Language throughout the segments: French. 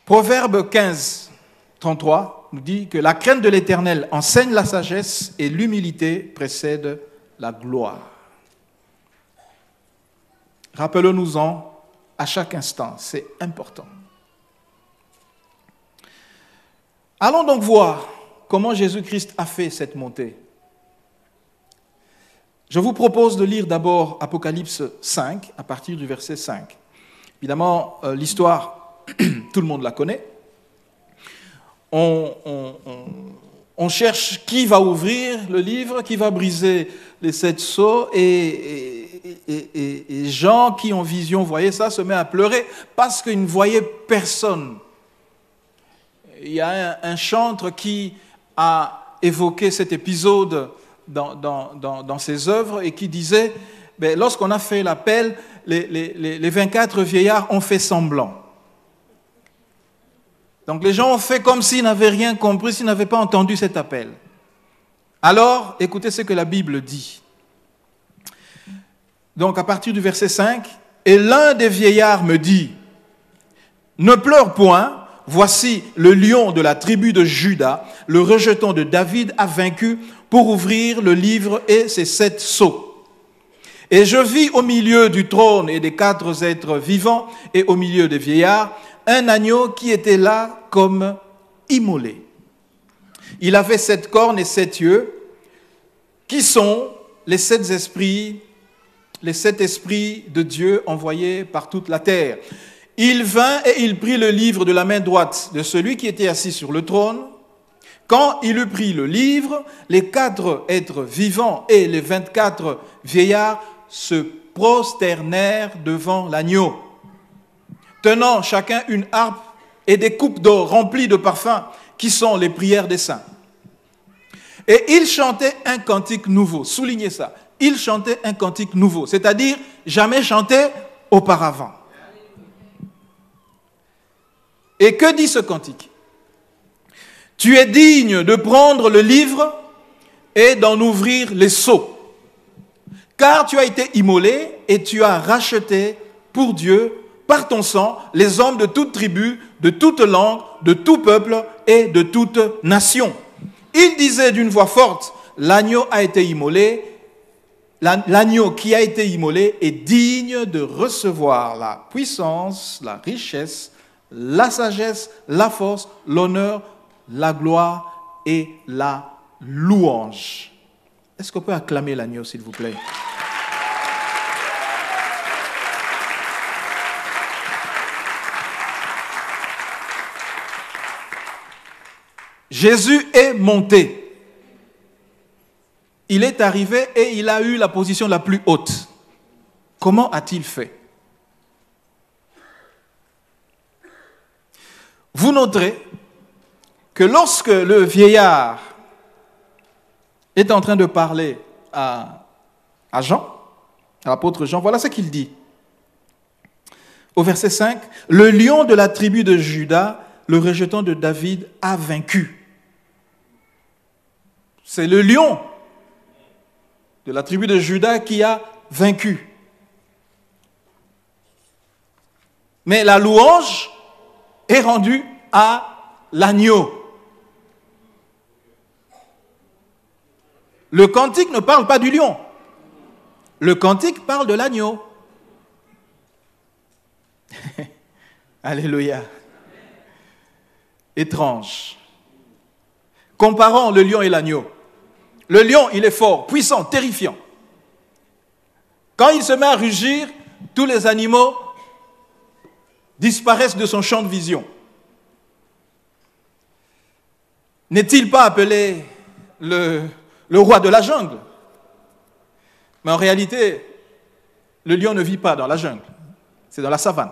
Proverbe 15, 33 nous dit que la crainte de l'Éternel enseigne la sagesse et l'humilité précède la gloire. Rappelons-nous-en à chaque instant, c'est important. Allons donc voir comment Jésus-Christ a fait cette montée. Je vous propose de lire d'abord Apocalypse 5, à partir du verset 5. Évidemment, l'histoire, tout le monde la connaît. On cherche qui va ouvrir le livre, qui va briser les 7 sceaux, et Jean, qui en vision voyait ça, se met à pleurer parce qu'il ne voyait personne. Il y a un chantre qui a évoqué cet épisode dans ses œuvres et qui disait, lorsqu'on a fait l'appel, les 24 vieillards ont fait semblant. Donc les gens ont fait comme s'ils n'avaient rien compris, s'ils n'avaient pas entendu cet appel. Alors, écoutez ce que la Bible dit. Donc à partir du verset 5, « Et l'un des vieillards me dit, « Ne pleure point, voici le lion de la tribu de Juda, le rejeton de David a vaincu pour ouvrir le livre et ses 7 sceaux. Et je vis au milieu du trône et des 4 êtres vivants et au milieu des vieillards, un agneau qui était là comme immolé. Il avait 7 cornes et 7 yeux, qui sont les 7 esprits de Dieu envoyés par toute la terre. Il vint et il prit le livre de la main droite de celui qui était assis sur le trône. Quand il eut pris le livre, les 4 êtres vivants et les 24 vieillards se prosternèrent devant l'agneau, tenant chacun une harpe et des coupes d'or remplies de parfums, qui sont les prières des saints. Et ils chantaient un cantique nouveau. Soulignez ça. Ils chantaient un cantique nouveau, c'est-à-dire jamais chanté auparavant. Et que dit ce cantique? Tu es digne de prendre le livre et d'en ouvrir les sceaux, car tu as été immolé et tu as racheté pour Dieu, par ton sang, les hommes de toute tribu, de toute langue, de tout peuple et de toute nation. Il disait d'une voix forte, l'agneau a été immolé, l'agneau qui a été immolé est digne de recevoir la puissance, la richesse, la sagesse, la force, l'honneur, la gloire et la louange. Est-ce qu'on peut acclamer l'agneau, s'il vous plaît? Jésus est monté. Il est arrivé et il a eu la position la plus haute. Comment a-t-il fait? Vous noterez que lorsque le vieillard est en train de parler à Jean, à l'apôtre Jean, voilà ce qu'il dit. Au verset 5, « Le lion de la tribu de Juda, le rejeton de David, a vaincu. » C'est le lion de la tribu de Juda qui a vaincu. Mais la louange est rendue à l'agneau. Le cantique ne parle pas du lion. Le cantique parle de l'agneau. Alléluia. Étrange. Comparons le lion et l'agneau. Le lion, il est fort, puissant, terrifiant. Quand il se met à rugir, tous les animaux disparaissent de son champ de vision. N'est-il pas appelé le roi de la jungle? Mais en réalité, le lion ne vit pas dans la jungle, c'est dans la savane.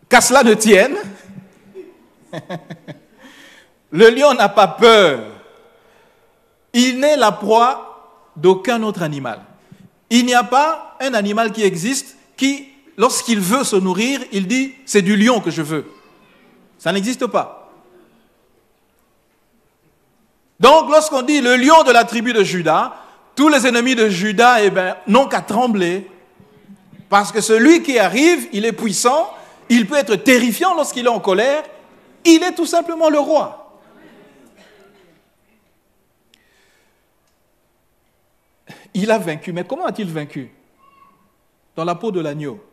Qu'à cela ne tienne, le lion n'a pas peur. Il n'est la proie d'aucun autre animal. Il n'y a pas un animal qui existe qui, lorsqu'il veut se nourrir, il dit « c'est du lion que je veux ». Ça n'existe pas. Donc, lorsqu'on dit le lion de la tribu de Juda, tous les ennemis de Juda n'ont qu'à trembler. Parce que celui qui arrive, il est puissant, Il peut être terrifiant lorsqu'il est en colère. Il est tout simplement le roi. Il a vaincu. Mais comment a-t-il vaincu? Dans la peau de l'agneau.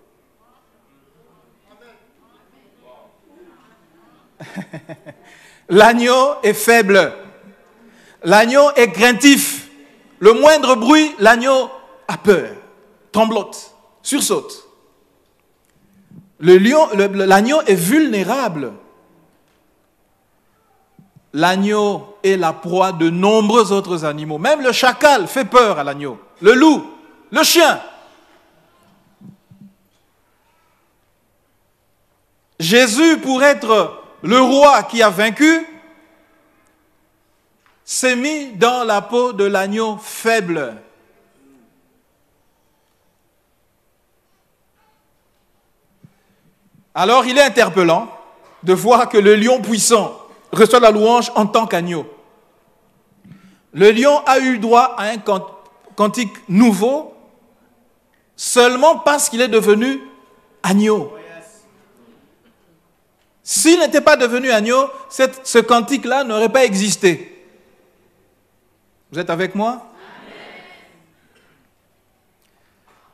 L'agneau est faible. L'agneau est craintif. Le moindre bruit, l'agneau a peur, tremblote, sursaute. L'agneau est vulnérable. L'agneau est la proie de nombreux autres animaux. Même le chacal fait peur à l'agneau. Le loup, le chien. Jésus, pour être le roi qui a vaincu, s'est mis dans la peau de l'agneau faible. Alors il est interpellant de voir que le lion puissant reçoit la louange en tant qu'agneau. Le lion a eu droit à un cantique nouveau seulement parce qu'il est devenu agneau. S'il n'était pas devenu agneau, ce cantique-là n'aurait pas existé. Vous êtes avec moi?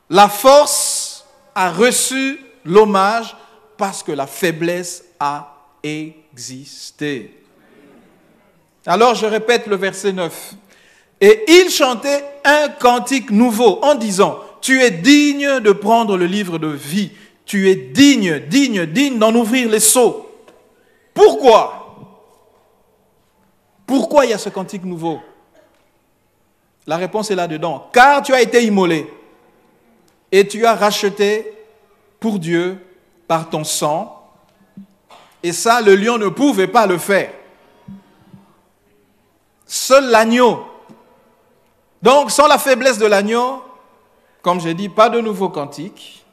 La force a reçu l'hommage parce que la faiblesse a existé. Alors je répète le verset 9. Et il chantait un cantique nouveau en disant, tu es digne de prendre le livre de vie. Tu es digne d'en ouvrir les sceaux. Pourquoi? Pourquoi il y a ce cantique nouveau? La réponse est là-dedans. Car tu as été immolé et tu as racheté pour Dieu par ton sang. Et ça, le lion ne pouvait pas le faire. Seul l'agneau. Donc, sans la faiblesse de l'agneau, comme j'ai dit, pas de nouveau cantique,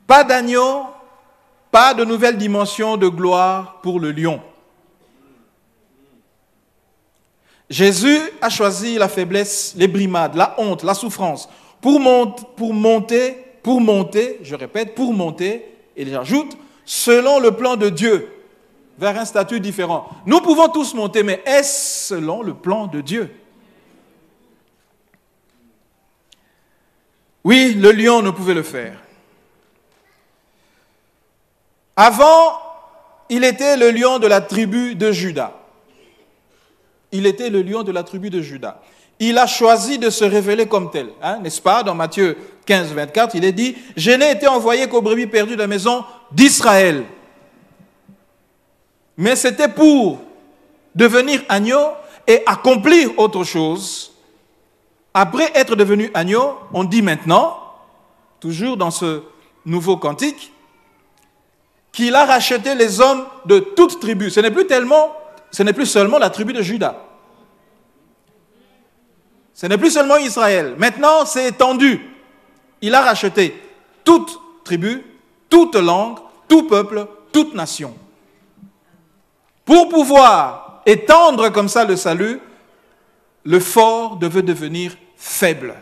pas d'agneau, pas de nouvelle dimension de gloire pour le lion. Jésus a choisi la faiblesse, les brimades, la honte, la souffrance, pour monter, je répète, pour monter, et j'ajoute, selon le plan de Dieu, vers un statut différent. Nous pouvons tous monter, mais est-ce selon le plan de Dieu? Oui, le lion ne pouvait le faire. Avant, il était le lion de la tribu de Juda. Il était le lion de la tribu de Juda. Il a choisi de se révéler comme tel. N'est-ce pas? Dans Matthieu 15, 24, il est dit « Je n'ai été envoyé qu'aux brebis perdues de la maison d'Israël. » Mais c'était pour devenir agneau et accomplir autre chose. Après être devenu agneau, on dit maintenant, toujours dans ce nouveau cantique, qu'il a racheté les hommes de toute tribu. Ce n'est plus seulement la tribu de Juda. Ce n'est plus seulement Israël. Maintenant, c'est étendu. Il a racheté toute tribu, toute langue, tout peuple, toute nation. Pour pouvoir étendre comme ça le salut, le fort devait devenir faible,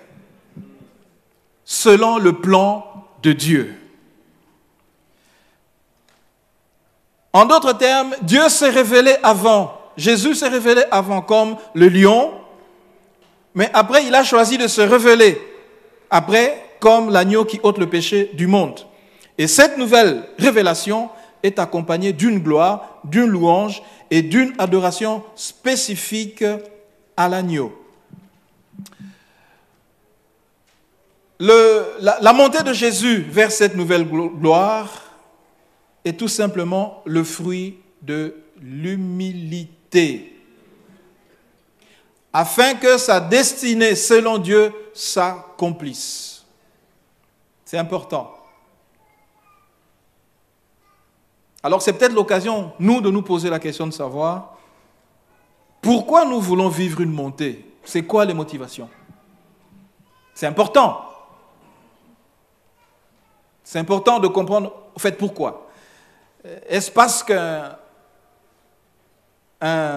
selon le plan de Dieu. En d'autres termes, Dieu s'est révélé avant, Jésus s'est révélé avant comme le lion, mais après il a choisi de se révéler après comme l'agneau qui ôte le péché du monde. Et cette nouvelle révélation est accompagnée d'une gloire, d'une louange et d'une adoration spécifique à l'agneau. La montée de Jésus vers cette nouvelle gloire est tout simplement le fruit de l'humilité, afin que sa destinée, selon Dieu, s'accomplisse. C'est important. Alors c'est peut-être l'occasion, nous, de nous poser la question de savoir pourquoi nous voulons vivre une montée. C'est quoi les motivations? C'est important. C'est important de comprendre, en fait, pourquoi. Est-ce parce qu'un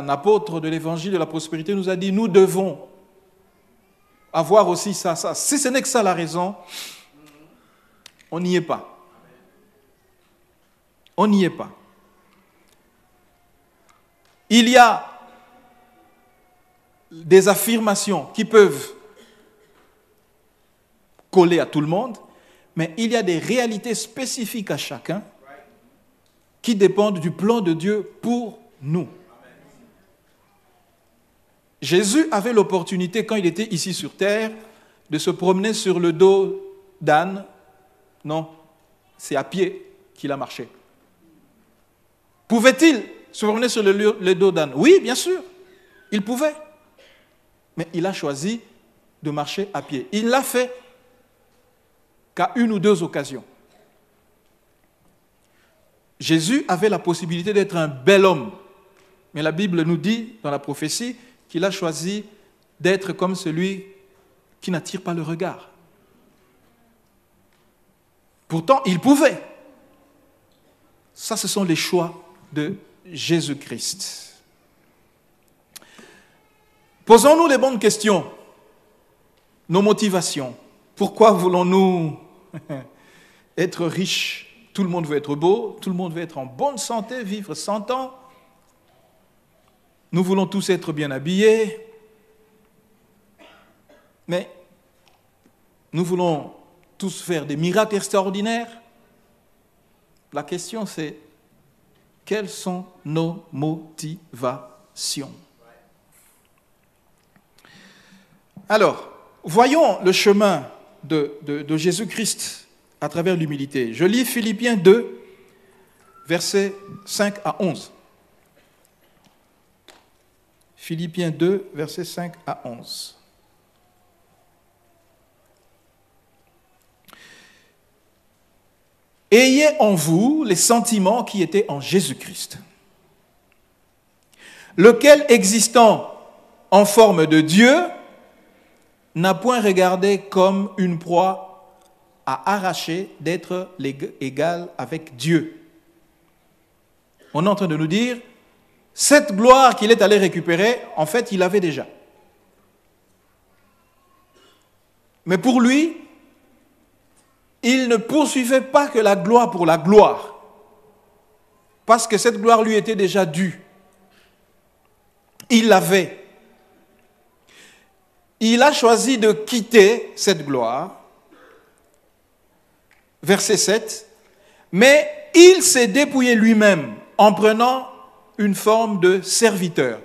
apôtre de l'évangile de la prospérité nous a dit, nous devons avoir aussi ça. Si ce n'est que ça la raison, on n'y est pas. On n'y est pas. Il y a des affirmations qui peuvent coller à tout le monde, mais il y a des réalités spécifiques à chacun qui dépendent du plan de Dieu pour nous. Jésus avait l'opportunité, quand il était ici sur terre, de se promener sur le dos d'âne. Non, c'est à pied qu'il a marché. Pouvait-il se promener sur le dos d'âne? Oui, bien sûr, il pouvait. Mais il a choisi de marcher à pied. Il l'a fait qu'à une ou deux occasions. Jésus avait la possibilité d'être un bel homme. Mais la Bible nous dit, dans la prophétie, qu'il a choisi d'être comme celui qui n'attire pas le regard. Pourtant, il pouvait. Ça, ce sont les choix de Jésus-Christ. Posons-nous les bonnes questions. Nos motivations. Pourquoi voulons-nous être riches? Tout le monde veut être beau, tout le monde veut être en bonne santé, vivre 100 ans. Nous voulons tous être bien habillés. Mais nous voulons tous faire des miracles extraordinaires. La question c'est, quelles sont nos motivations? Alors, voyons le chemin de Jésus-Christ à travers l'humilité. Je lis Philippiens 2, versets 5 à 11. Philippiens 2, versets 5 à 11. Ayez en vous les sentiments qui étaient en Jésus-Christ, lequel, existant en forme de Dieu, n'a point regardé comme une proie à arracher d'être égal avec Dieu. On est en train de nous dire, cette gloire qu'il est allé récupérer, en fait, il l'avait déjà. Mais pour lui, il ne poursuivait pas que la gloire pour la gloire, parce que cette gloire lui était déjà due. Il l'avait. Il a choisi de quitter cette gloire. Verset 7. Mais il s'est dépouillé lui-même en prenant une forme de serviteur.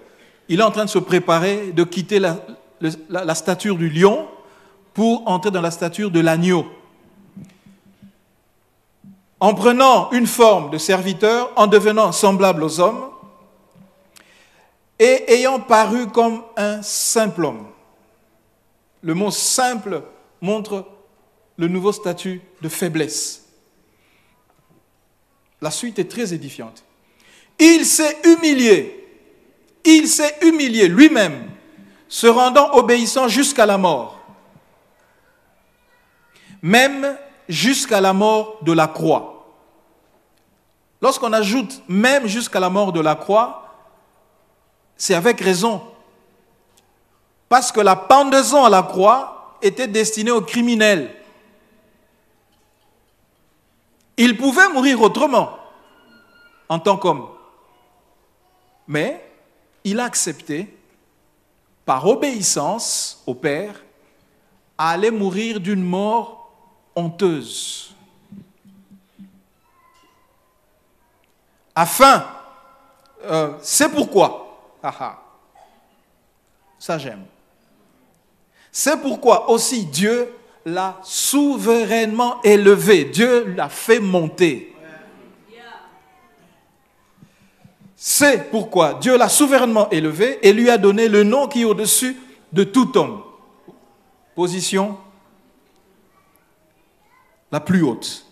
Il est en train de se préparer de quitter la stature du lion pour entrer dans la stature de l'agneau. En prenant une forme de serviteur, en devenant semblable aux hommes, et ayant paru comme un simple homme. Le mot simple montre le nouveau statut de faiblesse. La suite est très édifiante. Il s'est humilié lui-même, se rendant obéissant jusqu'à la mort, même jusqu'à la mort de la croix. Lorsqu'on ajoute même jusqu'à la mort de la croix, c'est avec raison. Parce que la pendaison à la croix était destinée aux criminels. Il pouvait mourir autrement, en tant qu'homme. Mais il a accepté, par obéissance au Père, à aller mourir d'une mort honteuse. C'est pourquoi, ça j'aime. C'est pourquoi aussi Dieu l'a souverainement élevé. Dieu l'a fait monter. C'est pourquoi Dieu l'a souverainement élevé et lui a donné le nom qui est au-dessus de tout homme. Position la plus haute.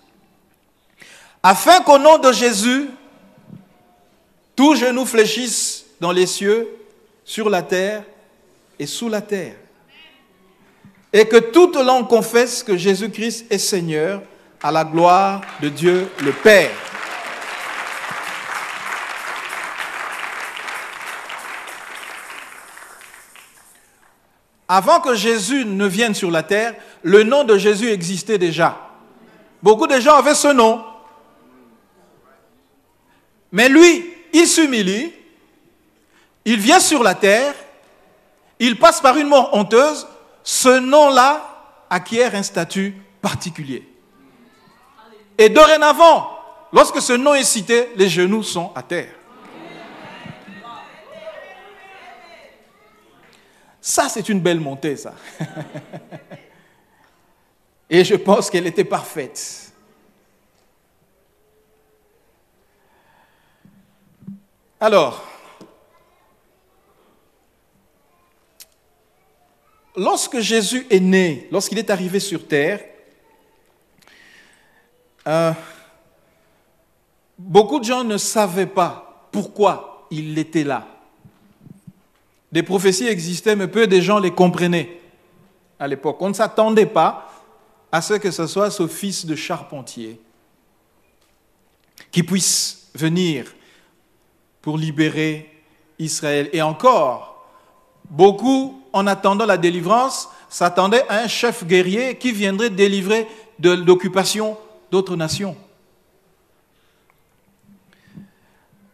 Afin qu'au nom de Jésus, tout genou fléchisse dans les cieux, sur la terre et sous la terre. Et que toute langue confesse que Jésus-Christ est Seigneur, à la gloire de Dieu le Père. Avant que Jésus ne vienne sur la terre, le nom de Jésus existait déjà. Beaucoup de gens avaient ce nom. Mais lui, il s'humilie, il vient sur la terre, il passe par une mort honteuse, ce nom-là acquiert un statut particulier. Et dorénavant, lorsque ce nom est cité, les genoux sont à terre. Ça, c'est une belle montée, ça. Et je pense qu'elle était parfaite. Alors, lorsque Jésus est né, lorsqu'il est arrivé sur terre, beaucoup de gens ne savaient pas pourquoi il était là. Des prophéties existaient, mais peu de gens les comprenaient à l'époque. On ne s'attendait pas à ce que ce soit ce fils de charpentier qui puisse venir pour libérer Israël. Et encore, beaucoup, en attendant la délivrance, s'attendaient à un chef guerrier qui viendrait délivrer de l'occupation d'autres nations.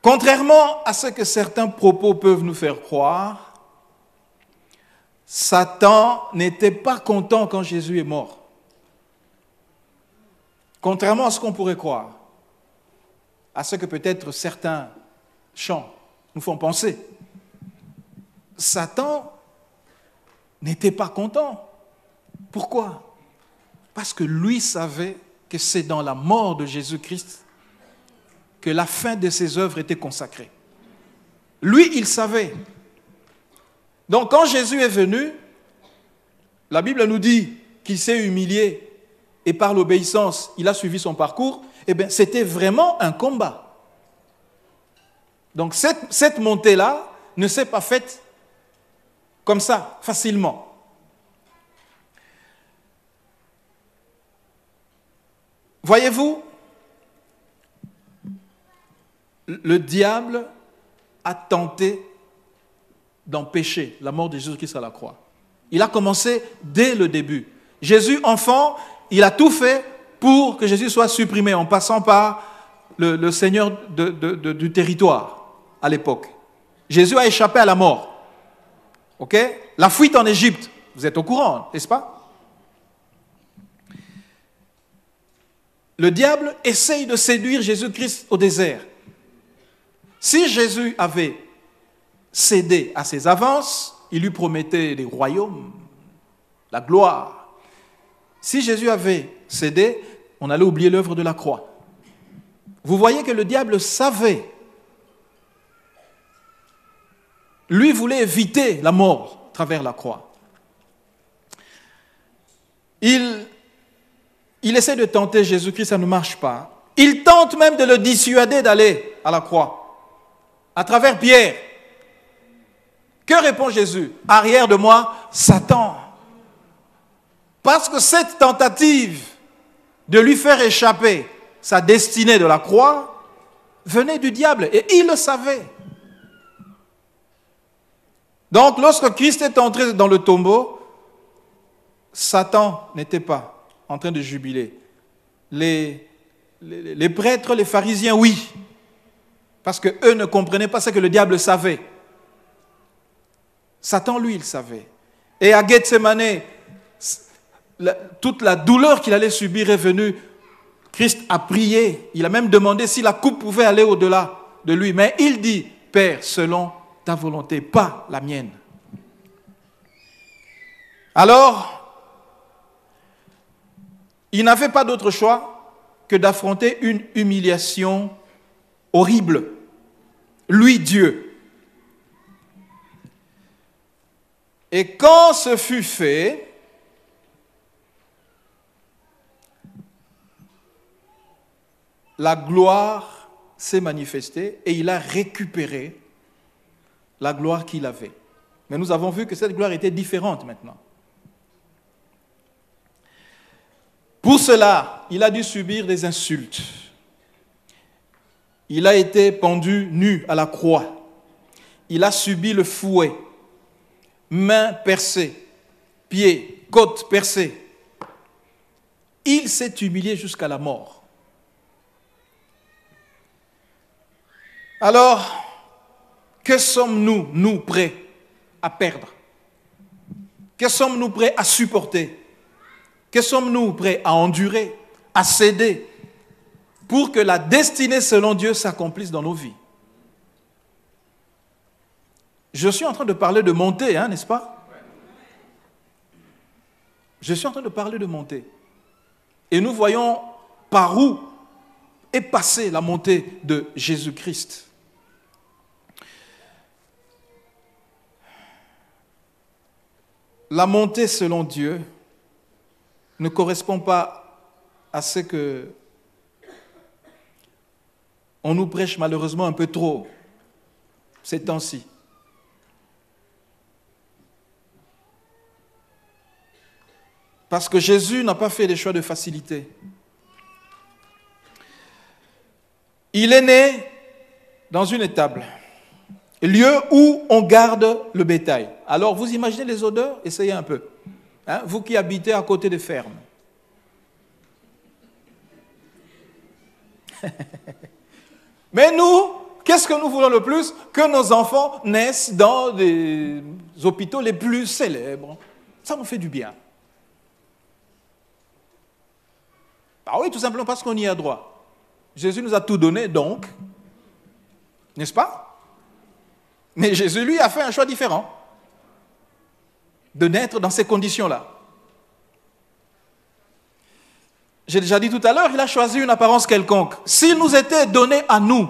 Contrairement à ce que certains propos peuvent nous faire croire, Satan n'était pas content quand Jésus est mort. Contrairement à ce qu'on pourrait croire, à ce que peut-être certains chants nous font penser, Satan n'était pas content. Pourquoi? Parce que lui savait que c'est dans la mort de Jésus-Christ que la fin de ses œuvres était consacrée. Lui, il savait. Donc quand Jésus est venu, la Bible nous dit qu'il s'est humilié et par l'obéissance, il a suivi son parcours. Eh bien, c'était vraiment un combat. Donc cette montée-là ne s'est pas faite comme ça, facilement. Voyez-vous, le diable a tenté d'empêcher la mort de Jésus-Christ à la croix. Il a commencé dès le début. Jésus, enfant, il a tout fait pour que Jésus soit supprimé en passant par le seigneur du territoire à l'époque. Jésus a échappé à la mort. Ok? La fuite en Égypte, vous êtes au courant, n'est-ce pas? Le diable essaye de séduire Jésus-Christ au désert. Si Jésus avait cédé à ses avances, il lui promettait des royaumes, la gloire. Si Jésus avait cédé, on allait oublier l'œuvre de la croix. Vous voyez que le diable savait. Lui voulait éviter la mort à travers la croix. Il essaie de tenter Jésus-Christ, ça ne marche pas. Il tente même de le dissuader d'aller à la croix, à travers Pierre. Que répond Jésus? Arrière de moi, Satan. Parce que cette tentative de lui faire échapper sa destinée de la croix venait du diable et il le savait. Donc lorsque Christ est entré dans le tombeau, Satan n'était pas en train de jubiler. Les prêtres, les pharisiens, oui, parce qu'eux ne comprenaient pas ce que le diable savait. Satan, lui, il savait. Et à Gethsémane, toute la douleur qu'il allait subir est venue. Christ a prié. Il a même demandé si la coupe pouvait aller au-delà de lui. Mais il dit, Père, selon ta volonté, pas la mienne. Alors, il n'avait pas d'autre choix que d'affronter une humiliation horrible. Lui, Dieu. Et quand ce fut fait, la gloire s'est manifestée et il a récupéré la gloire qu'il avait. Mais nous avons vu que cette gloire était différente maintenant. Pour cela, il a dû subir des insultes. Il a été pendu nu à la croix. Il a subi le fouet. Mains percées, pieds, côtes percées. Il s'est humilié jusqu'à la mort. Alors, que sommes-nous, nous, prêts à perdre? Que sommes-nous prêts à supporter? Que sommes-nous prêts à endurer, à céder pour que la destinée selon Dieu s'accomplisse dans nos vies? Je suis en train de parler de montée, n'est-ce pas? Je suis en train de parler de montée. Et nous voyons par où est passée la montée de Jésus-Christ. La montée selon Dieu ne correspond pas à ce que on nous prêche malheureusement un peu trop ces temps-ci. Parce que Jésus n'a pas fait des choix de facilité. Il est né dans une étable, lieu où on garde le bétail. Alors vous imaginez les odeurs? Essayez un peu. Vous qui habitez à côté des fermes. Mais nous, qu'est-ce que nous voulons le plus? Que nos enfants naissent dans des hôpitaux les plus célèbres. Ça nous fait du bien. Ah oui, tout simplement parce qu'on y a droit. Jésus nous a tout donné, donc, n'est-ce pas? Mais Jésus, lui, a fait un choix différent de naître dans ces conditions-là. J'ai déjà dit tout à l'heure, il a choisi une apparence quelconque. S'il nous était donné à nous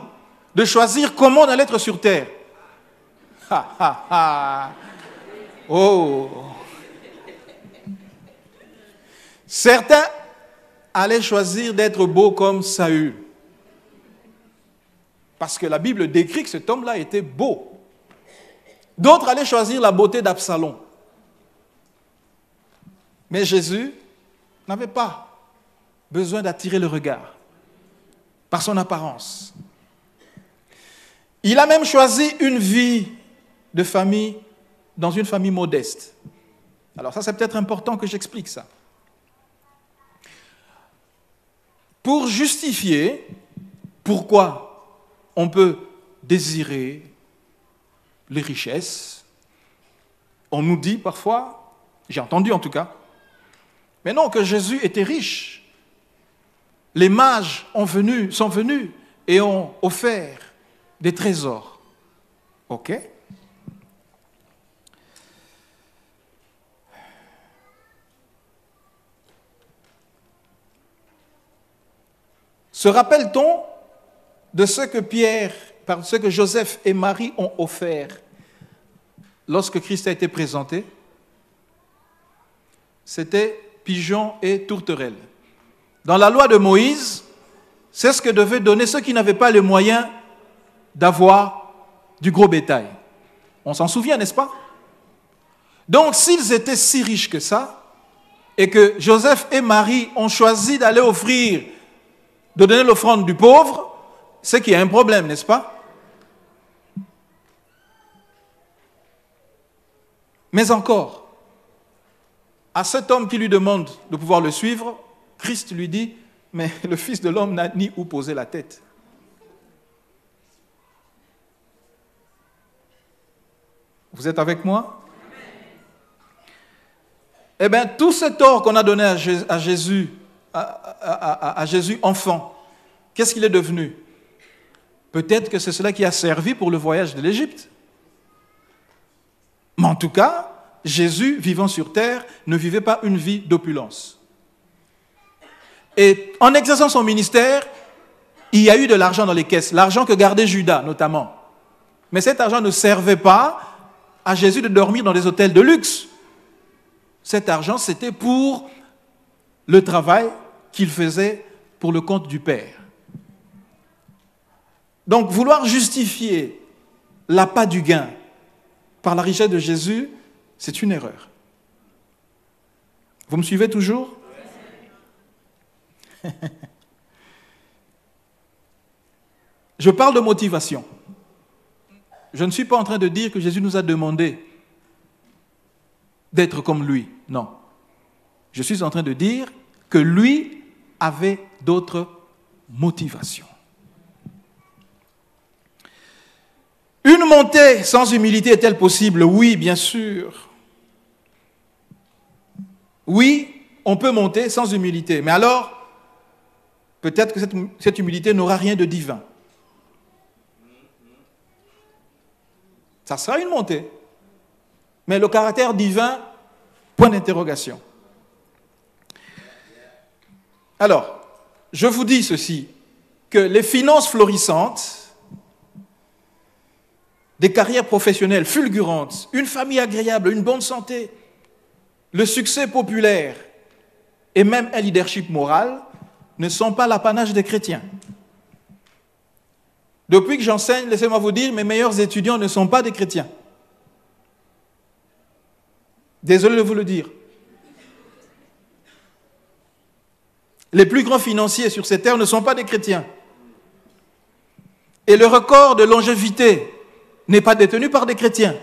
de choisir comment on allait être sur terre, oh, certains allaient choisir d'être beaux comme Saül. Parce que la Bible décrit que cet homme-là était beau. D'autres allaient choisir la beauté d'Absalom. Mais Jésus n'avait pas besoin d'attirer le regard par son apparence. Il a même choisi une vie de famille dans une famille modeste. Alors ça, c'est peut-être important que j'explique ça. Pour justifier pourquoi on peut désirer les richesses, on nous dit parfois, j'ai entendu en tout cas, mais non, que Jésus était riche. Les mages sont venus et ont offert des trésors. Ok? Se rappelle-t-on de ce que Joseph et Marie ont offert lorsque Christ a été présenté? C'était pigeons et tourterelles. Dans la loi de Moïse, c'est ce que devaient donner ceux qui n'avaient pas les moyens d'avoir du gros bétail. On s'en souvient, n'est-ce pas? Donc, s'ils étaient si riches que ça, et que Joseph et Marie ont choisi d'aller de donner l'offrande du pauvre, c'est qu'il y a un problème, n'est-ce pas? Mais encore, à cet homme qui lui demande de pouvoir le suivre, Christ lui dit, mais le Fils de l'homme n'a ni où poser la tête. Vous êtes avec moi? Eh bien, tout cet or qu'on a donné à Jésus, à Jésus enfant, qu'est-ce qu'il est devenu? Peut-être que c'est cela qui a servi pour le voyage de l'Égypte. Mais en tout cas, Jésus, vivant sur terre, ne vivait pas une vie d'opulence. Et en exerçant son ministère, il y a eu de l'argent dans les caisses, l'argent que gardait Judas notamment. Mais cet argent ne servait pas à Jésus de dormir dans des hôtels de luxe. Cet argent, c'était pour le travail qu'il faisait pour le compte du Père. Donc, vouloir justifier l'appât du gain par la richesse de Jésus, c'est une erreur. Vous me suivez toujours? Je parle de motivation. Je ne suis pas en train de dire que Jésus nous a demandé d'être comme lui. Non. Je suis en train de dire que lui avait d'autres motivations. Une montée sans humilité est-elle possible? Oui, bien sûr. Oui, on peut monter sans humilité. Mais alors, peut-être que cette humilité n'aura rien de divin. Ça sera une montée. Mais le caractère divin, point d'interrogation. Alors, je vous dis ceci, que les finances florissantes, des carrières professionnelles fulgurantes, une famille agréable, une bonne santé, le succès populaire et même un leadership moral ne sont pas l'apanage des chrétiens. Depuis que j'enseigne, laissez-moi vous dire, mes meilleurs étudiants ne sont pas des chrétiens. Désolé de vous le dire. Les plus grands financiers sur cette terre ne sont pas des chrétiens. Et le record de longévité n'est pas détenu par des chrétiens.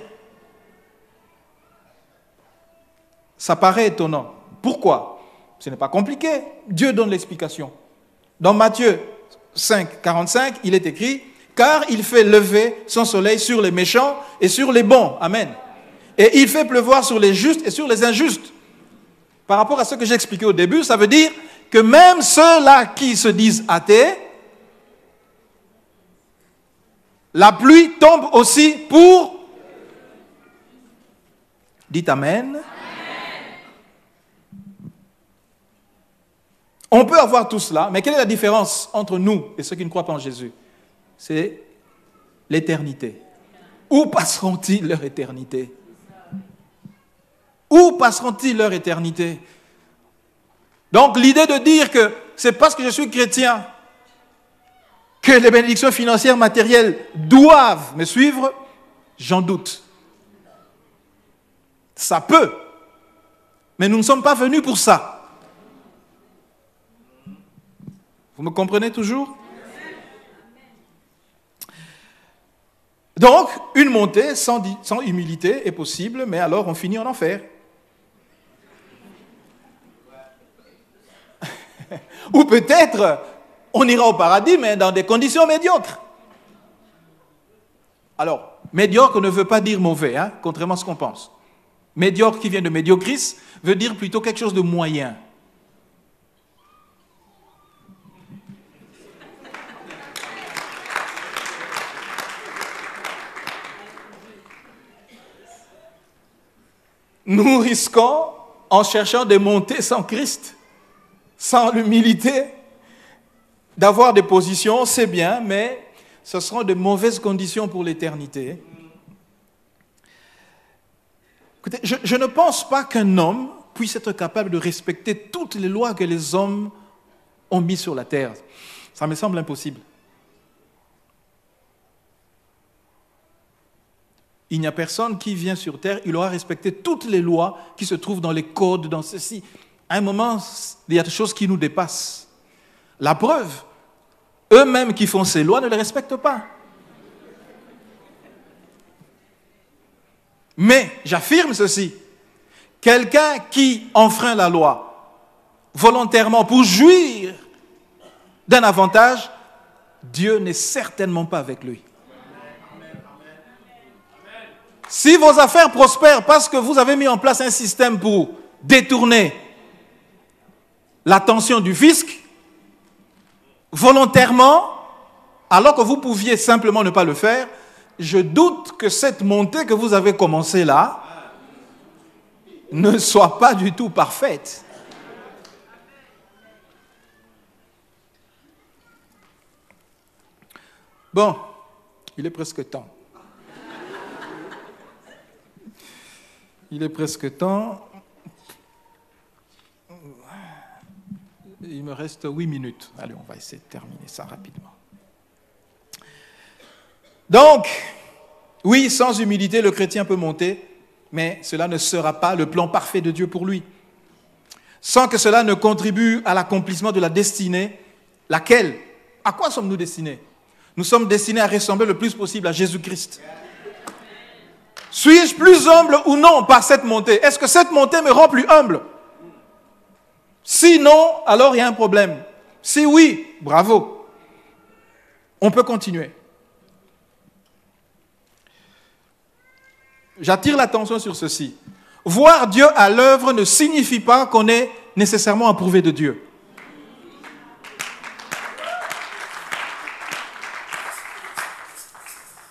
Ça paraît étonnant. Pourquoi? Ce n'est pas compliqué. Dieu donne l'explication. Dans Matthieu 5, 45, il est écrit « Car il fait lever son soleil sur les méchants et sur les bons. » Amen. Et il fait pleuvoir sur les justes et sur les injustes. Par rapport à ce que j'ai expliqué au début, ça veut dire que même ceux-là qui se disent athées, la pluie tombe aussi pour... Dites Amen. On peut avoir tout cela, mais quelle est la différence entre nous et ceux qui ne croient pas en Jésus? C'est l'éternité. Où passeront-ils leur éternité? Où passeront-ils leur éternité? Donc l'idée de dire que c'est parce que je suis chrétien que les bénédictions financières matérielles doivent me suivre, j'en doute. Ça peut, mais nous ne sommes pas venus pour ça. Vous me comprenez toujours? Donc, une montée sans humilité est possible, mais alors on finit en enfer. Ou peut-être, on ira au paradis, mais dans des conditions médiocres. Alors, médiocre ne veut pas dire mauvais, hein, contrairement à ce qu'on pense. Médiocre qui vient de médiocris veut dire plutôt quelque chose de moyen. Nous risquons, en cherchant des montées sans Christ, sans l'humilité, d'avoir des positions, c'est bien, mais ce seront de mauvaises conditions pour l'éternité. Écoutez, je ne pense pas qu'un homme puisse être capable de respecter toutes les lois que les hommes ont mises sur la terre. Ça me semble impossible. Il n'y a personne qui vient sur terre, il aura respecté toutes les lois qui se trouvent dans les codes, dans ceci. À un moment, il y a des choses qui nous dépassent. La preuve, eux-mêmes qui font ces lois ne les respectent pas. Mais j'affirme ceci, quelqu'un qui enfreint la loi volontairement pour jouir d'un avantage, Dieu n'est certainement pas avec lui. Si vos affaires prospèrent parce que vous avez mis en place un système pour détourner l'attention du fisc, volontairement, alors que vous pouviez simplement ne pas le faire, je doute que cette montée que vous avez commencée là ne soit pas du tout parfaite. Bon, il est presque temps. Il est presque temps. Il me reste 8 minutes. Allez, on va essayer de terminer ça rapidement. Donc, oui, sans humilité, le chrétien peut monter, mais cela ne sera pas le plan parfait de Dieu pour lui. Sans que cela ne contribue à l'accomplissement de la destinée, laquelle, à quoi sommes-nous destinés? Nous sommes destinés à ressembler le plus possible à Jésus-Christ. Suis-je plus humble ou non par cette montée? Est-ce que cette montée me rend plus humble? Si non, alors il y a un problème. Si oui, bravo. On peut continuer. j'attire l'attention sur ceci. Voir Dieu à l'œuvre ne signifie pas qu'on est nécessairement approuvé de Dieu.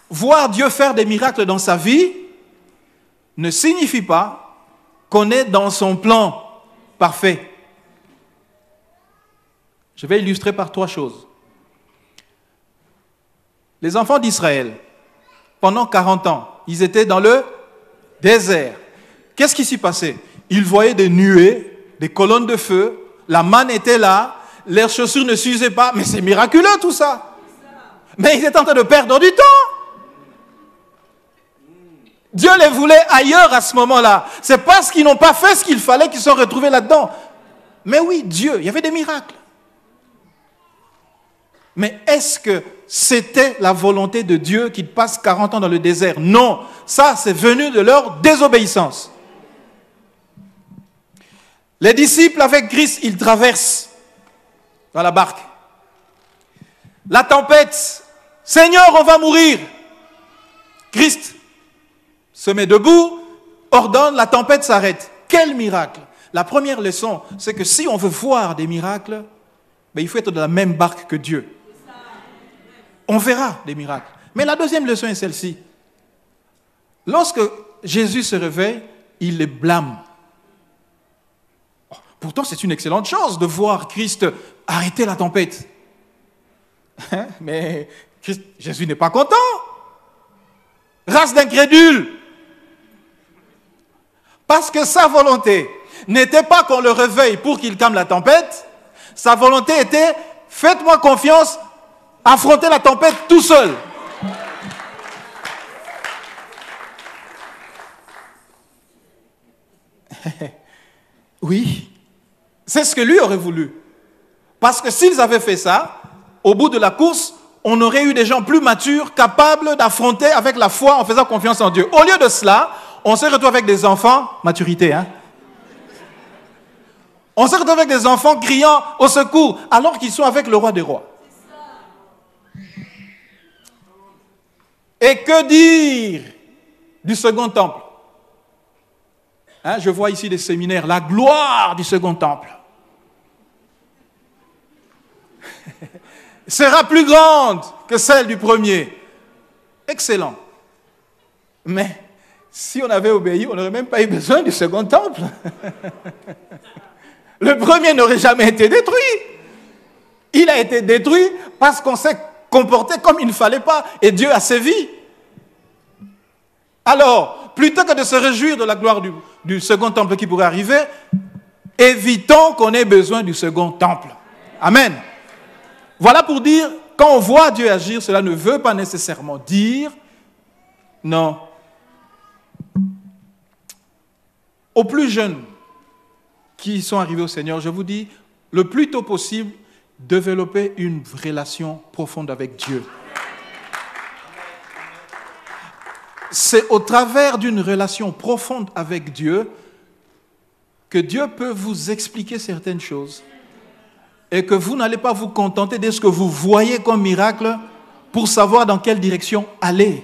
Voir Dieu faire des miracles dans sa vie ne signifie pas qu'on est dans son plan parfait. Je vais illustrer par 3 choses. Les enfants d'Israël, pendant 40 ans, ils étaient dans le désert. Qu'est-ce qui s'y passait? Ils voyaient des nuées, des colonnes de feu, la manne était là, leurs chaussures ne s'usaient pas, mais c'est miraculeux tout ça. Mais ils étaient en train de perdre du temps. Dieu les voulait ailleurs à ce moment-là. C'est parce qu'ils n'ont pas fait ce qu'il fallait qu'ils se sont retrouvés là-dedans. Mais oui, Dieu, il y avait des miracles. Mais est-ce que c'était la volonté de Dieu qu'ils passent 40 ans dans le désert? Non, ça c'est venu de leur désobéissance. Les disciples avec Christ, ils traversent dans la barque. La tempête, Seigneur, on va mourir. Christ se met debout, ordonne, la tempête s'arrête. Quel miracle! La première leçon, c'est que si on veut voir des miracles, il faut être dans la même barque que Dieu. On verra des miracles. Mais la deuxième leçon est celle-ci. Lorsque Jésus se réveille, il les blâme. Pourtant, c'est une excellente chose de voir Christ arrêter la tempête. Mais Jésus n'est pas content. Race d'incrédules. Parce que sa volonté n'était pas qu'on le réveille pour qu'il calme la tempête. Sa volonté était, faites-moi confiance, affronter la tempête tout seul. Oui, c'est ce que lui aurait voulu. Parce que s'ils avaient fait ça, au bout de la course, on aurait eu des gens plus matures, capables d'affronter avec la foi en faisant confiance en Dieu. Au lieu de cela, on se retrouve avec des enfants, maturité, hein. On se retrouve avec des enfants criant au secours, alors qu'ils sont avec le roi des rois. Et que dire du second temple? Hein, je vois ici des séminaires, la gloire du second temple sera plus grande que celle du premier. Excellent. Mais si on avait obéi, on n'aurait même pas eu besoin du second temple. Le premier n'aurait jamais été détruit. Il a été détruit parce qu'on s'est comporté comme il ne fallait pas et Dieu a sévi. Alors, plutôt que de se réjouir de la gloire du second temple qui pourrait arriver, évitons qu'on ait besoin du second temple. Amen. Voilà pour dire, quand on voit Dieu agir, cela ne veut pas nécessairement dire non. Aux plus jeunes qui sont arrivés au Seigneur, je vous dis, le plus tôt possible, développer une relation profonde avec Dieu. C'est au travers d'une relation profonde avec Dieu que Dieu peut vous expliquer certaines choses et que vous n'allez pas vous contenter de ce que vous voyez comme miracle pour savoir dans quelle direction aller.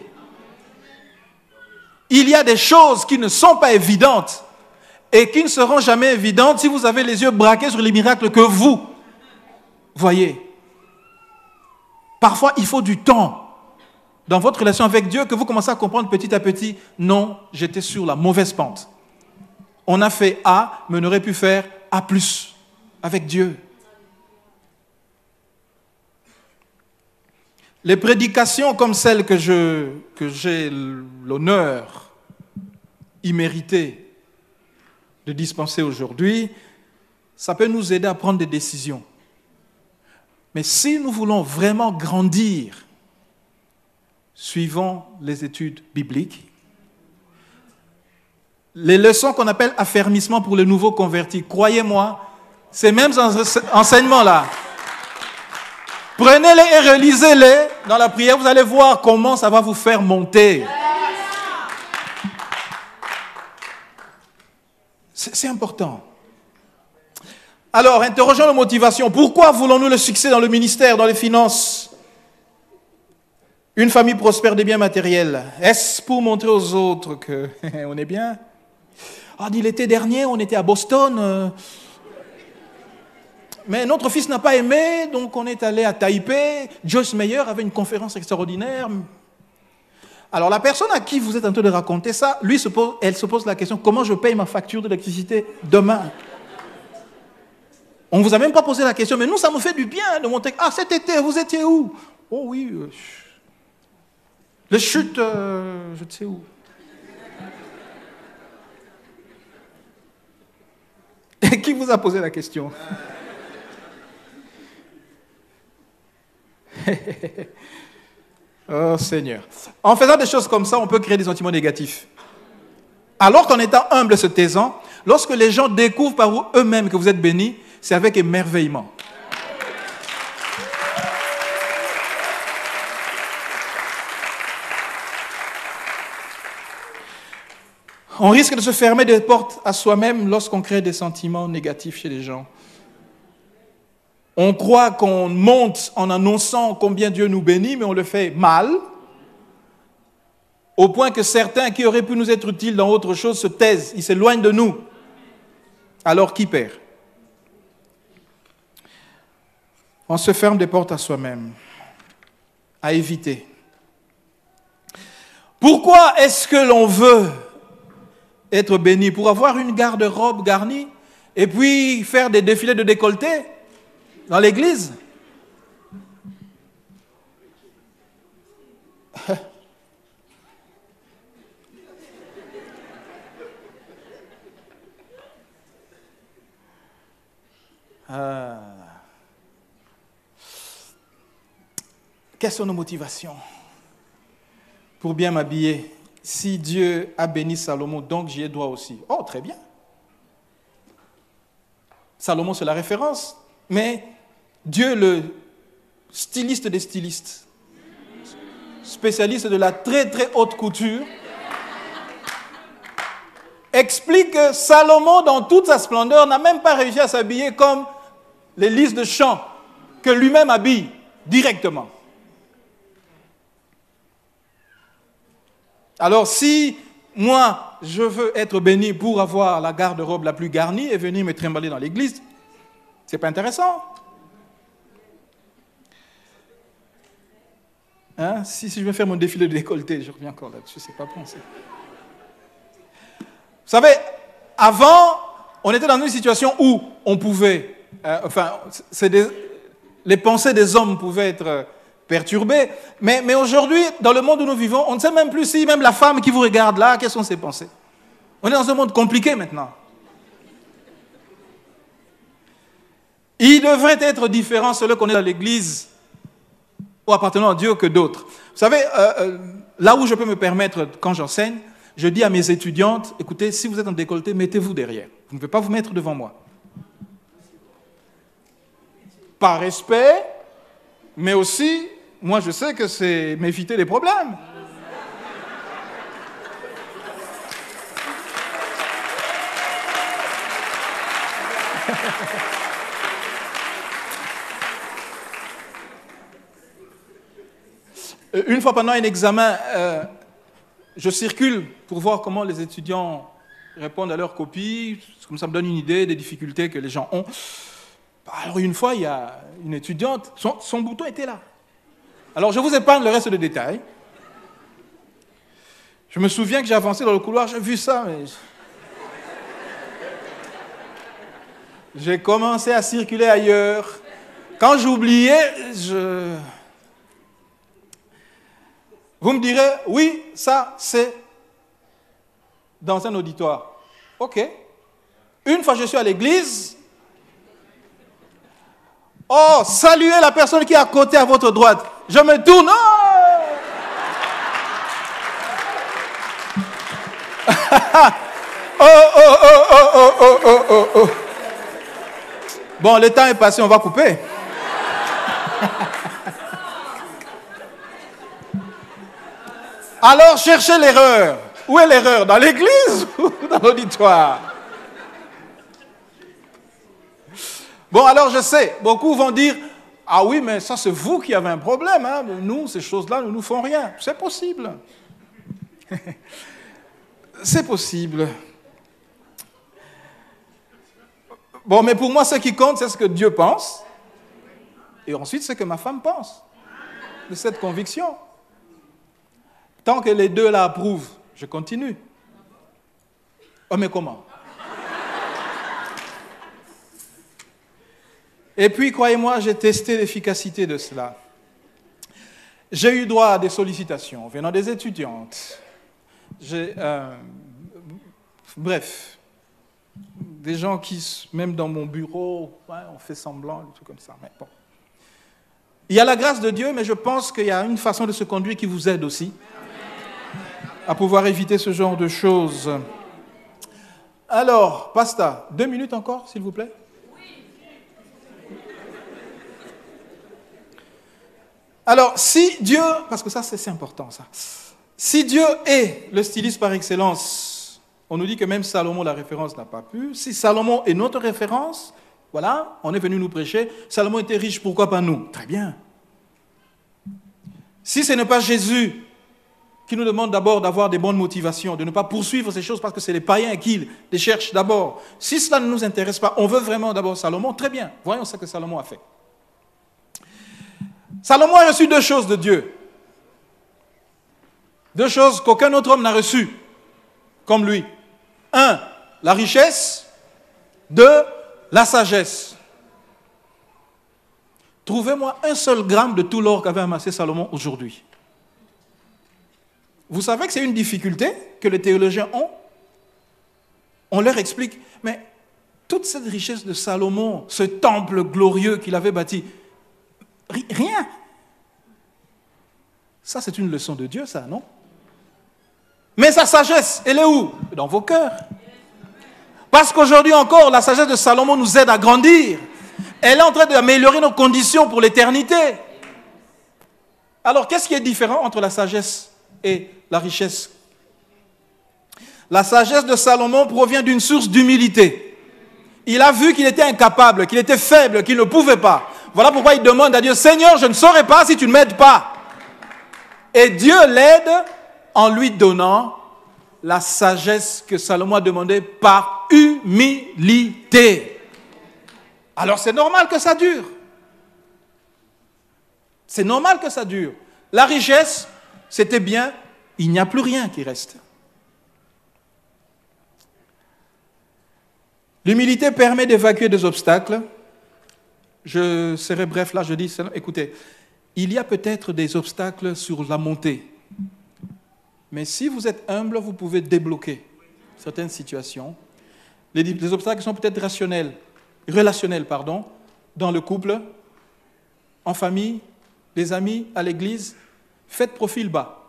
Il y a des choses qui ne sont pas évidentes et qui ne seront jamais évidentes si vous avez les yeux braqués sur les miracles que vous voyez. Parfois, il faut du temps dans votre relation avec Dieu que vous commencez à comprendre petit à petit, non, j'étais sur la mauvaise pente. On a fait A, mais on aurait pu faire A+, avec Dieu. Les prédications comme celles que j'ai l'honneur immérité de dispenser aujourd'hui, ça peut nous aider à prendre des décisions. Mais si nous voulons vraiment grandir, suivons les études bibliques. Les leçons qu'on appelle affermissement pour les nouveaux convertis, croyez-moi, ces mêmes enseignements-là, prenez-les et relisez-les dans la prière, vous allez voir comment ça va vous faire monter. C'est important. Alors, interrogeons nos motivations. Pourquoi voulons-nous le succès dans le ministère, dans les finances? Une famille prospère des biens matériels. Est-ce pour montrer aux autres qu'on est bien? Ah, dit l'été dernier, on était à Boston. Mais notre fils n'a pas aimé, donc on est allé à Taipei. Joyce Meyer avait une conférence extraordinaire. Alors la personne à qui vous êtes en train de raconter ça, elle se pose la question, comment je paye ma facture d'électricité demain? On ne vous a même pas posé la question, mais nous, ça me fait du bien de montrer. Ah, cet été, vous étiez où? Oh oui, les chutes, je ne sais où. Et qui vous a posé la question? Oh Seigneur. En faisant des choses comme ça, on peut créer des sentiments négatifs. Alors qu'en étant humble, se taisant, lorsque les gens découvrent par eux-mêmes que vous êtes bénis, c'est avec émerveillement. On risque de se fermer des portes à soi-même lorsqu'on crée des sentiments négatifs chez les gens. On croit qu'on monte en annonçant combien Dieu nous bénit, mais on le fait mal, au point que certains qui auraient pu nous être utiles dans autre chose se taisent, ils s'éloignent de nous. Alors qui perd? On se ferme des portes à soi-même, à éviter. Pourquoi est-ce que l'on veut être béni? Pour avoir une garde-robe garnie et puis faire des défilés de décolleté dans l'église? Quelles sont nos motivations pour bien m'habiller? Si Dieu a béni Salomon, donc j'y ai droit aussi. Oh, très bien. Salomon, c'est la référence. Mais Dieu, le styliste des stylistes, spécialiste de la très très haute couture, explique que Salomon, dans toute sa splendeur, n'a même pas réussi à s'habiller comme les listes de chants que lui-même habille directement. Alors si moi, je veux être béni pour avoir la garde-robe la plus garnie et venir me trimballer dans l'église, c'est pas intéressant. Hein? Si je vais faire mon défilé de décolleté, je reviens encore là-dessus, c'est pas bon. Vous savez, avant, on était dans une situation où on pouvait, les pensées des hommes pouvaient être perturbées, mais aujourd'hui, dans le monde où nous vivons, on ne sait même plus si même la femme qui vous regarde là, quelles sont ses pensées. On est dans un monde compliqué maintenant. Il devrait être différent celui qu'on est dans l'église ou appartenant à Dieu que d'autres. Vous savez, là où je peux me permettre, quand j'enseigne, je dis à mes étudiantes, écoutez, si vous êtes en décolleté, mettez-vous derrière. Vous ne pouvez pas vous mettre devant moi. Par respect, mais aussi, moi je sais que c'est m'éviter les problèmes. Une fois pendant un examen, je circule pour voir comment les étudiants répondent à leurs copies, comme ça me donne une idée des difficultés que les gens ont. Alors une fois, il y a une étudiante, son bouton était là. Alors je vous épargne le reste des détails. Je me souviens que j'ai avancé dans le couloir, j'ai vu ça, mais j'ai commencé à circuler ailleurs. Quand j'oubliais, vous me direz, oui, ça c'est dans un auditoire. Ok. Une fois je suis à l'église, oh, saluez la personne qui est à côté à votre droite. Je me tourne. Oh, oh, oh, oh, oh, oh, oh, oh, oh. Bon, le temps est passé, on va couper. Alors, cherchez l'erreur. Où est l'erreur? Dans l'église ou dans l'auditoire? Bon, alors je sais, beaucoup vont dire, Ah oui, mais ça c'est vous qui avez un problème. Hein. Nous, ces choses-là ne nous font rien. C'est possible. C'est possible. Bon, mais pour moi, ce qui compte, c'est ce que Dieu pense. Et ensuite, ce que ma femme pense de cette conviction. Tant que les deux l'approuvent, je continue. Oh, mais comment? Et puis, croyez-moi, j'ai testé l'efficacité de cela. J'ai eu droit à des sollicitations venant des étudiantes. Bref, des gens qui, même dans mon bureau, on fait semblant, des trucs comme ça. Mais bon. Il y a la grâce de Dieu, mais je pense qu'il y a une façon de se conduire qui vous aide aussi à pouvoir éviter ce genre de choses. Alors, Pasta, 2 minutes encore, s'il vous plaît. Alors, si Dieu, parce que ça c'est important ça, si Dieu est le styliste par excellence, on nous dit que même Salomon, la référence, n'a pas pu. Si Salomon est notre référence, voilà, on est venu nous prêcher, Salomon était riche, pourquoi pas nous? Très bien. Si ce n'est pas Jésus qui nous demande d'abord d'avoir des bonnes motivations, de ne pas poursuivre ces choses parce que c'est les païens qui les cherchent d'abord. Si cela ne nous intéresse pas, on veut vraiment d'abord Salomon, très bien, voyons ce que Salomon a fait. Salomon a reçu 2 choses de Dieu. 2 choses qu'aucun autre homme n'a reçues, comme lui. 1, la richesse. 2, la sagesse. Trouvez-moi un seul gramme de tout l'or qu'avait amassé Salomon aujourd'hui. Vous savez que c'est une difficulté que les théologiens ont. On leur explique, mais toute cette richesse de Salomon, ce temple glorieux qu'il avait bâti, rien. Ça, c'est une leçon de Dieu, ça, non? Mais sa sagesse, elle est où? Dans vos cœurs. Parce qu'aujourd'hui encore, la sagesse de Salomon nous aide à grandir. Elle est en train d'améliorer nos conditions pour l'éternité. Alors, qu'est-ce qui est différent entre la sagesse et la richesse? La sagesse de Salomon provient d'une source d'humilité. Il a vu qu'il était incapable, qu'il était faible, qu'il ne pouvait pas. Voilà pourquoi il demande à Dieu, Seigneur, je ne saurais pas si tu ne m'aides pas. Et Dieu l'aide en lui donnant la sagesse que Salomon a demandée par humilité. Alors c'est normal que ça dure. C'est normal que ça dure. La richesse, c'était bien, il n'y a plus rien qui reste. L'humilité permet d'évacuer des obstacles. Je serai bref là, je dis, écoutez, il y a peut-être des obstacles sur la montée. Mais si vous êtes humble, vous pouvez débloquer certaines situations. Les obstacles sont peut-être relationnels, dans le couple, en famille, les amis, à l'église. Faites profil bas.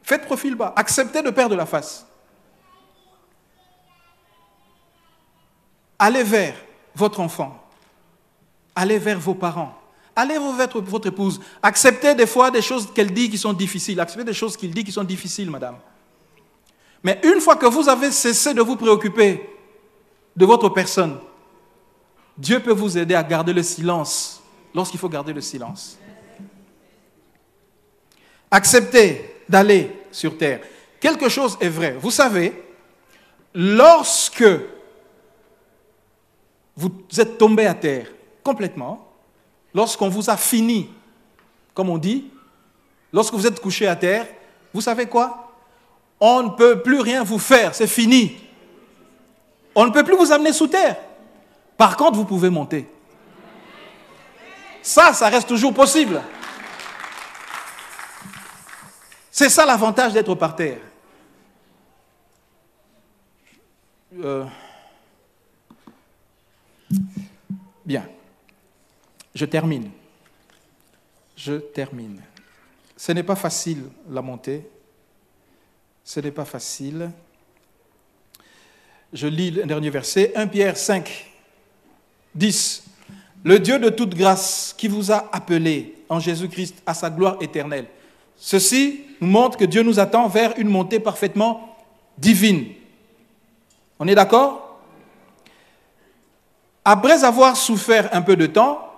Faites profil bas. Acceptez de perdre la face. Allez vers votre enfant. Allez vers vos parents. Allez vers votre épouse. Acceptez des fois des choses qu'elle dit qui sont difficiles. Acceptez des choses qu'il dit qui sont difficiles, madame. Mais une fois que vous avez cessé de vous préoccuper de votre personne, Dieu peut vous aider à garder le silence lorsqu'il faut garder le silence. Acceptez d'aller sur terre. Quelque chose est vrai. Vous savez, lorsque vous êtes tombé à terre complètement, lorsqu'on vous a fini, comme on dit, lorsque vous êtes couché à terre, vous savez quoi? On ne peut plus rien vous faire, c'est fini. On ne peut plus vous amener sous terre. Par contre, vous pouvez monter. Ça reste toujours possible. C'est ça l'avantage d'être par terre. Bien. Je termine. Ce n'est pas facile, la montée. Ce n'est pas facile. Je lis le dernier verset, 1 Pierre 5, 10. Le Dieu de toute grâce qui vous a appelé en Jésus-Christ à sa gloire éternelle. Ceci nous montre que Dieu nous attend vers une montée parfaitement divine. On est d'accord? Après avoir souffert un peu de temps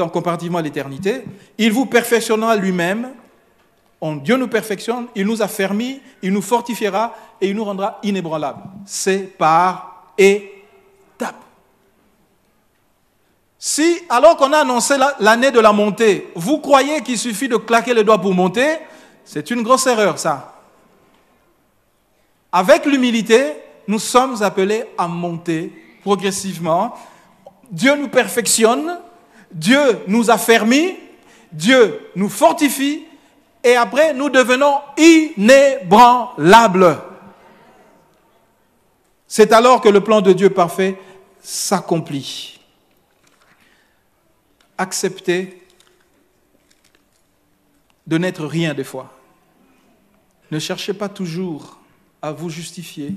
comparativement à l'éternité, il vous perfectionnera lui-même. Dieu nous perfectionne, il nous affermit, il nous fortifiera et il nous rendra inébranlables. C'est par étapes. Si, alors qu'on a annoncé l'année de la montée, vous croyez qu'il suffit de claquer les doigts pour monter, c'est une grosse erreur, ça. Avec l'humilité, nous sommes appelés à monter progressivement. Dieu nous perfectionne, Dieu nous affermit, Dieu nous fortifie, et après, nous devenons inébranlables. C'est alors que le plan de Dieu parfait s'accomplit. Acceptez de n'être rien des fois. Ne cherchez pas toujours à vous justifier.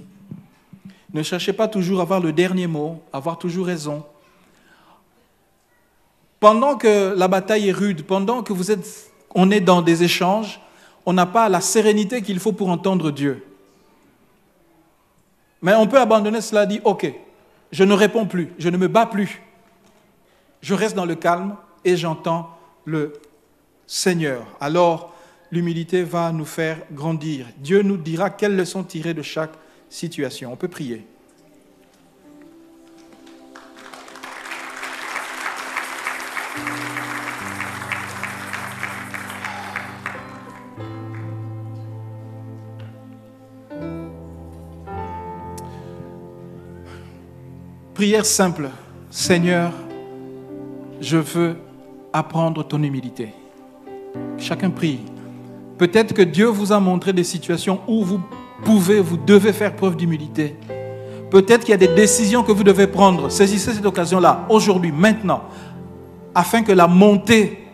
Ne cherchez pas toujours à avoir le dernier mot, à avoir toujours raison. Pendant que la bataille est rude, pendant que on est dans des échanges, on n'a pas la sérénité qu'il faut pour entendre Dieu. Mais on peut abandonner cela, dire, ok, je ne réponds plus, je ne me bats plus. Je reste dans le calme et j'entends le Seigneur. Alors, l'humilité va nous faire grandir. Dieu nous dira quelles leçons tirer de chaque situation. On peut prier. Prière simple. Seigneur, je veux apprendre ton humilité. Chacun prie. Peut-être que Dieu vous a montré des situations où vous devez faire preuve d'humilité. Peut-être qu'il y a des décisions que vous devez prendre. Saisissez cette occasion-là, aujourd'hui, maintenant, afin que la montée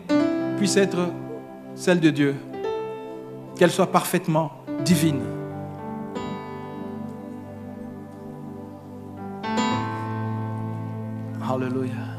puisse être celle de Dieu. Qu'elle soit parfaitement divine. Hallelujah.